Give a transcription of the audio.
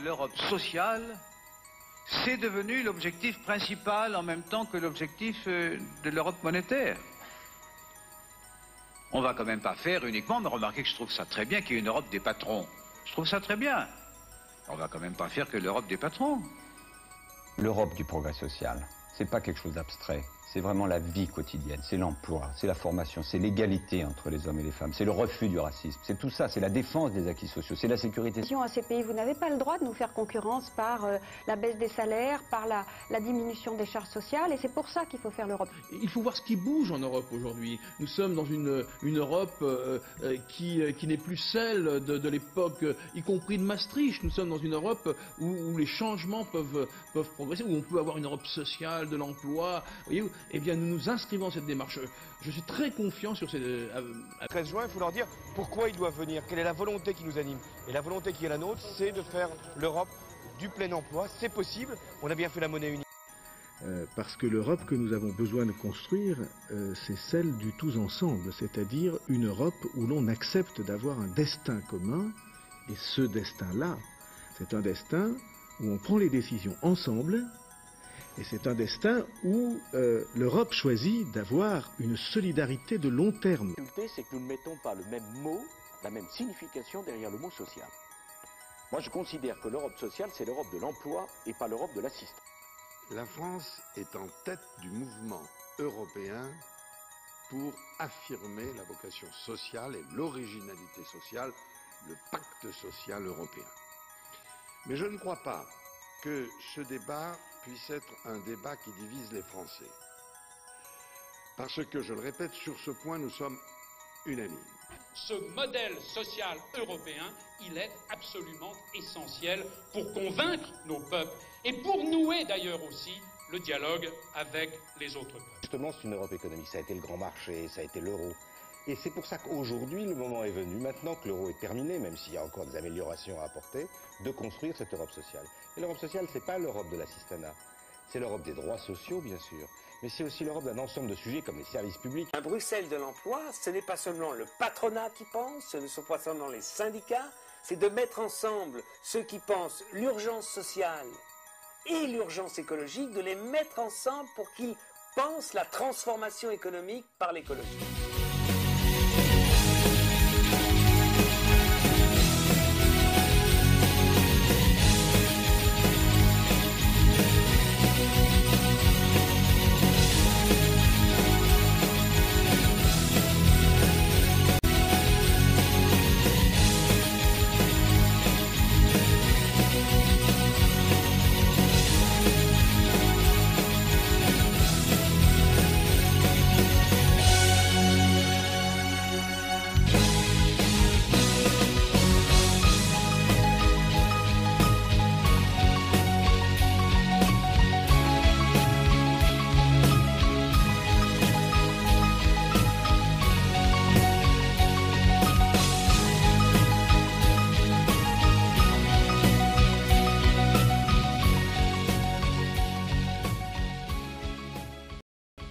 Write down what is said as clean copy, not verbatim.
L'Europe sociale, c'est devenu l'objectif principal en même temps que l'objectif de l'Europe monétaire. On va quand même pas faire uniquement, mais remarquez que je trouve ça très bien qu'il y ait une Europe des patrons. Je trouve ça très bien. On va quand même pas faire que l'Europe des patrons. L'Europe du progrès social, c'est pas quelque chose d'abstrait. C'est vraiment la vie quotidienne, c'est l'emploi, c'est la formation, c'est l'égalité entre les hommes et les femmes, c'est le refus du racisme, c'est tout ça, c'est la défense des acquis sociaux, c'est la sécurité. À ces pays, vous n'avez pas le droit de nous faire concurrence par la baisse des salaires, par la diminution des charges sociales, et c'est pour ça qu'il faut faire l'Europe. Il faut voir ce qui bouge en Europe aujourd'hui. Nous sommes dans une Europe qui n'est plus celle de l'époque, y compris de Maastricht. Nous sommes dans une Europe où les changements peuvent progresser, où on peut avoir une Europe sociale, de l'emploi. Voyez, eh bien, nous nous inscrivons dans cette démarche. Je suis très confiant sur cette... 13 juin, il faut leur dire pourquoi ils doivent venir, quelle est la volonté qui nous anime. Et la volonté qui est la nôtre, c'est de faire l'Europe du plein emploi. C'est possible, on a bien fait la monnaie unique. Parce que l'Europe que nous avons besoin de construire, c'est celle du tous ensemble, c'est-à-dire une Europe où l'on accepte d'avoir un destin commun, et ce destin-là, c'est un destin où on prend les décisions ensemble, et c'est un destin où l'Europe choisit d'avoir une solidarité de long terme. La difficulté, c'est que nous ne mettons pas le même mot, la même signification derrière le mot social. Moi, je considère que l'Europe sociale, c'est l'Europe de l'emploi et pas l'Europe de l'assistance. La France est en tête du mouvement européen pour affirmer la vocation sociale et l'originalité sociale, le pacte social européen. Mais je ne crois pas que ce débat puisse être un débat qui divise les Français. Parce que, je le répète, sur ce point, nous sommes unanimes. Ce modèle social européen, il est absolument essentiel pour convaincre nos peuples et pour nouer d'ailleurs aussi le dialogue avec les autres peuples. Justement, c'est une Europe économique, ça a été le grand marché, ça a été l'euro. Et c'est pour ça qu'aujourd'hui, le moment est venu, maintenant que l'euro est terminé, même s'il y a encore des améliorations à apporter, de construire cette Europe sociale. Et l'Europe sociale, c'est pas l'Europe de l'assistanat. C'est l'Europe des droits sociaux, bien sûr, mais c'est aussi l'Europe d'un ensemble de sujets comme les services publics. Un Bruxelles de l'emploi, ce n'est pas seulement le patronat qui pense, ce ne sont pas seulement les syndicats, c'est de mettre ensemble ceux qui pensent l'urgence sociale et l'urgence écologique, de les mettre ensemble pour qu'ils pensent la transformation économique par l'écologie.